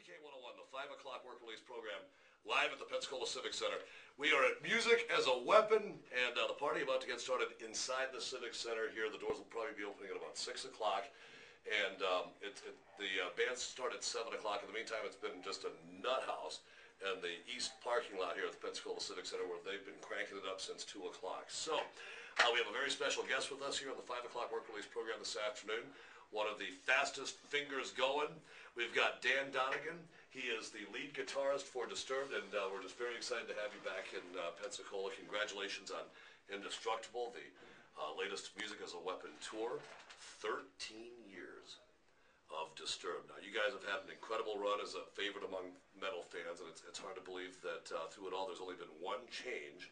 TK101, the 5 o'clock work release program, live at the Pensacola Civic Center. We are at Music as a Weapon, and the party about to get started inside the Civic Center here. The doors will probably be opening at about 6 o'clock, and the bands start at 7 o'clock. In the meantime, it's been just a nut house in the east parking lot here at the Pensacola Civic Center, where they've been cranking it up since 2 o'clock. So we have a very special guest with us here on the 5 o'clock work release program this afternoon. One of the fastest fingers going. We've got Donegan. He is the lead guitarist for Disturbed, and we're just very excited to have you back in Pensacola. Congratulations on Indestructible, the latest Music as a Weapon tour. 13 years of Disturbed. Now, you guys have had an incredible run as a favorite among metal fans, and it's hard to believe that through it all there's only been one change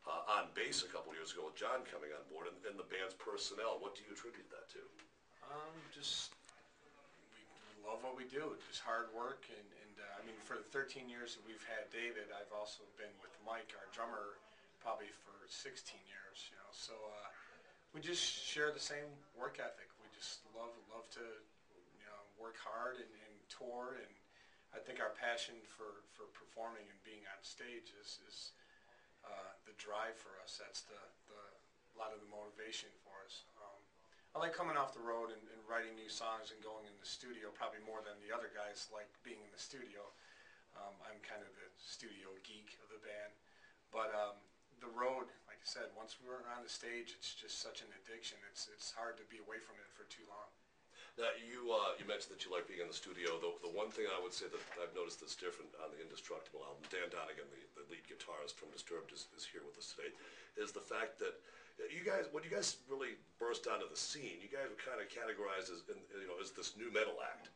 on bass a couple years ago with John coming on board and the band's personnel. What do you attribute that to? Just we love what we do. Just hard work, and I mean, for the 13 years that we've had David, I've also been with Mike, our drummer, probably for 16 years. You know, so we just share the same work ethic. We just love to work hard and tour, and I think our passion for performing and being on stage is the drive for us. That's a lot of the motivation for us. I like coming off the road and writing new songs and going in the studio probably more than the other guys like being in the studio. I'm kind of the studio geek of the band. But the road, like I said, once we're on the stage, it's just such an addiction. It's hard to be away from it for too long. Now, you mentioned that you like being in the studio. The one thing I would say that I've noticed that's different on the Indestructible album, Donegan, the lead guitarist from Disturbed, is here with us today, is the fact that you guys, when you guys really burst onto the scene, you guys were kind of categorized as, as this new metal act.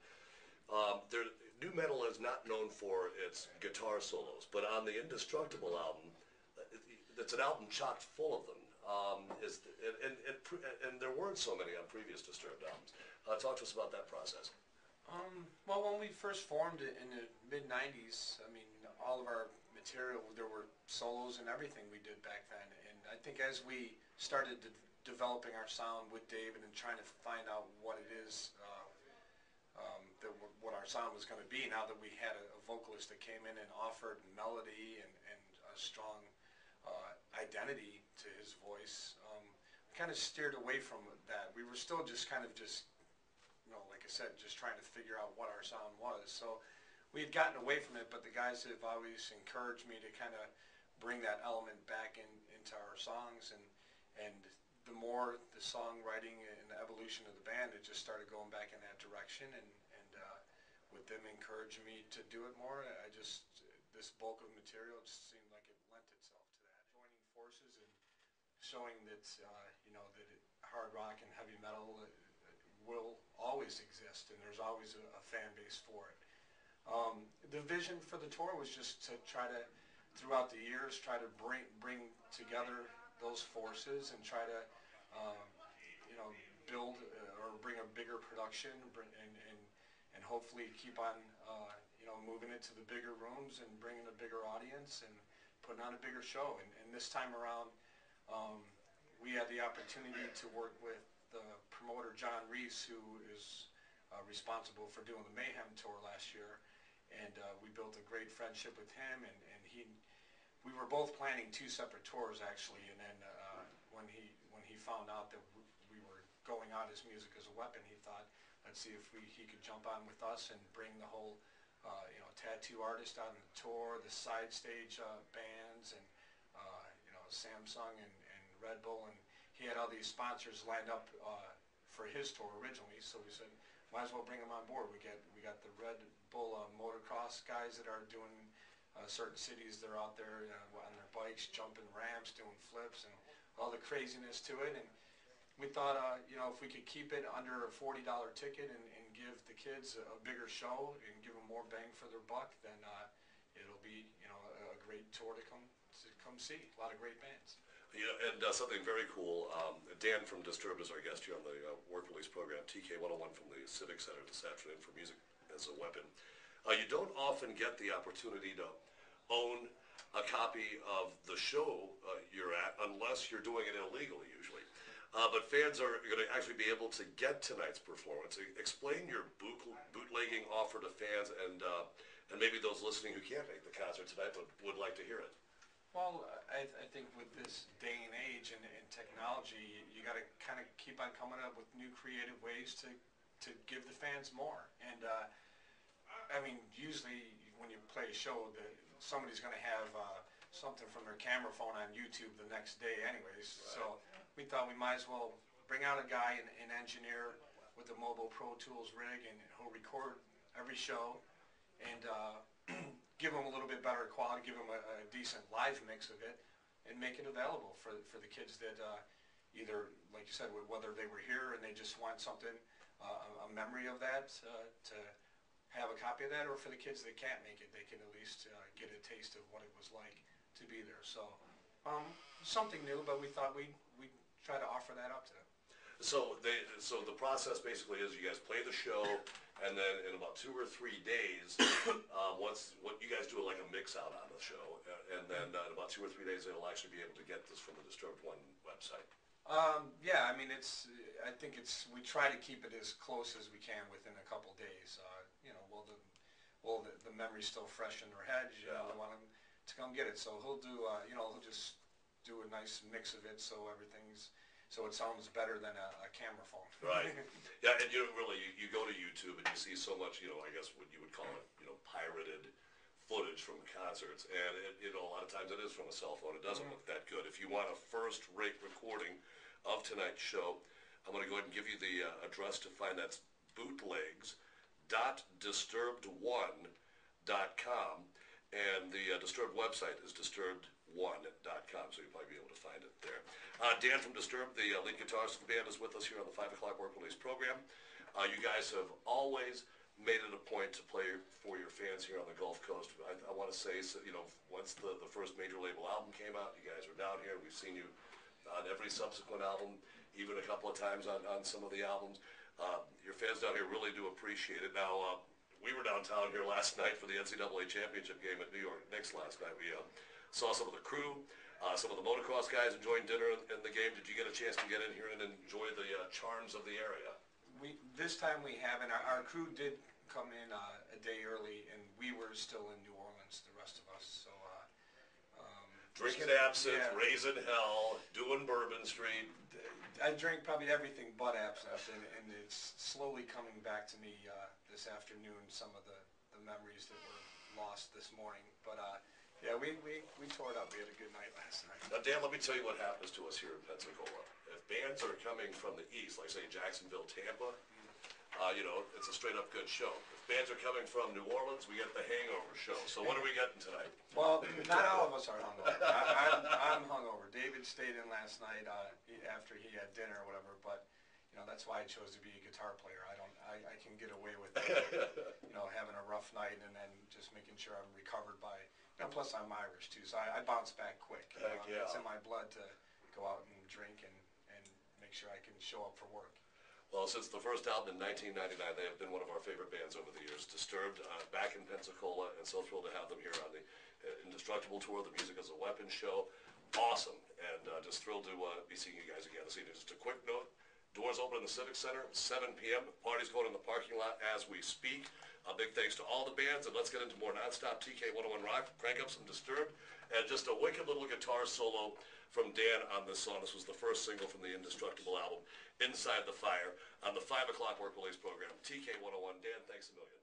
New metal is not known for its guitar solos, but on the Indestructible album, it's an album chock full of them. And there weren't so many on previous Disturbed albums. Talk to us about that process. Well, when we first formed it in the mid-'90s, I mean, all of our material, there were solos and everything we did back then. And I think as we started developing our sound with David and trying to find out what it is, what our sound was going to be, now that we had a vocalist that came in and offered melody and a strong identity to his voice, we kind of steered away from that. We were still just like I said, just trying to figure out what our sound was. So we had gotten away from it, but the guys have always encouraged me to kind of bring that element back into our songs, and the more the songwriting and the evolution of the band, it just started going back in that direction, and with them encouraging me to do it more, this bulk of material just seemed like it lent itself to that. Joining forces and showing that that hard rock and heavy metal will always exist, and there's always a fan base for it. The vision for the tour was just to try to, throughout the years, try to bring together those forces and try to build or bring a bigger production and hopefully keep on moving it to the bigger rooms and bringing a bigger audience and putting on a bigger show. And this time around, we had the opportunity to work with the promoter John Reese, who is responsible for doing the Mayhem tour last year, and we built a great friendship with him, and we were both planning 2 separate tours actually, and then when he found out that we were going out as Music as a Weapon, he thought, let's see if he could jump on with us and bring the whole tattoo artist on the tour, the side stage bands, and Samsung and Red Bull, and he had all these sponsors lined up for his tour originally. So we said, might as well bring them on board. We got the Red Bull motocross guys that are doing certain cities. They're out there on their bikes, jumping ramps, doing flips, and all the craziness to it. And we thought, if we could keep it under a $40 ticket and give the kids a bigger show and give them more bang for their buck, then it'll be a great tour to come see. A lot of great bands. And something very cool, Dan from Disturbed is our guest here on the work release program, TK101 from the Civic Center this afternoon for Music as a Weapon. You don't often get the opportunity to own a copy of the show you're at unless you're doing it illegally usually. But fans are going to actually be able to get tonight's performance. Explain your bootlegging offer to fans and maybe those listening who can't make the concert tonight but would like to hear it. Well, I think with this day and age and technology, you got to kind of keep on coming up with new creative ways to give the fans more. And I mean, usually when you play a show, somebody's going to have something from their camera phone on YouTube the next day anyways. Right. So we thought we might as well bring out a guy, an engineer with a mobile Pro Tools rig, and he'll record every show and give them a little bit better quality, give them a decent live mix of it, and make it available for the kids that either, like you said, whether they were here and they just want something, a memory of that, to have a copy of that, or for the kids that can't make it, they can at least get a taste of what it was like to be there. So something new, but we thought we'd try to offer that up to them. So the process basically is you guys play the show, and then in about 2 or 3 days, what you guys do like a mix out on the show, and then in about 2 or 3 days they'll actually be able to get this from the Disturbed One website. Yeah, I mean I think we try to keep it as close as we can within a couple days. You know, the memory's still fresh in their head. You know, they want them to come get it. So he'll do, he'll just do a nice mix of it so it sounds better than a camera phone. Right. Yeah, and you go to YouTube and you see so much, I guess what you would call it, pirated footage from concerts, and a lot of times it is from a cell phone. It doesn't look that good. If you want a first-rate recording of tonight's show, I'm going to go ahead and give you the address to find. That's bootlegs.disturbed1.com, and the Disturbed website is disturbed1.com, so you'll probably be able to find it there. Dan from Disturbed, the lead guitarist of the band, is with us here on the 5 o'clock work release program. You guys have always made it a point to play for your fans here on the Gulf Coast. I want to say, once the first major label album came out, you guys were down here. We've seen you on every subsequent album, even a couple of times on some of the albums. Your fans down here really do appreciate it. Now, we were downtown here last night for the NCAA championship game at New York Knicks last night. We saw some of the crew, some of the motocross guys enjoying dinner in the game. Did you get a chance to get in here and enjoy the charms of the area? This time we haven't. Our crew did come in a day early, and we were still in New Orleans, the rest of us. So drinking absinthe, raising hell, doing Bourbon Street. I drank probably everything but absinthe, and it's slowly coming back to me this afternoon, some of the memories that were lost this morning. But yeah, we tore it up. We had a good night last night. Now, Dan, let me tell you what happens to us here in Pensacola. If bands are coming from the east, like say Jacksonville, Tampa, it's a straight up good show. If bands are coming from New Orleans, we get the hangover show. So what are we getting tonight? Well, not all of us are hungover. I'm hungover. David stayed in last night after he had dinner or whatever, but that's why I chose to be a guitar player. I can get away with having a rough night and then just making sure I'm recovered by. Plus I'm Irish too, so I bounce back quick. It's in my blood to go out and drink and make sure I can show up for work. Well, since the first album in 1999, they have been one of our favorite bands over the years. Disturbed, back in Pensacola, and so thrilled to have them here on the Indestructible Tour, the Music as a Weapon show. Awesome, and just thrilled to be seeing you guys again this evening. Just a quick note, doors open in the Civic Center, 7 p.m. Party's going in the parking lot as we speak. A big thanks to all the bands, and let's get into more nonstop TK 101 rock. Crank up some Disturbed, and just a wicked little guitar solo from Dan on this song. This was the first single from the Indestructible album, Inside the Fire, on the 5 o'clock work release program. TK 101. Dan, thanks a million.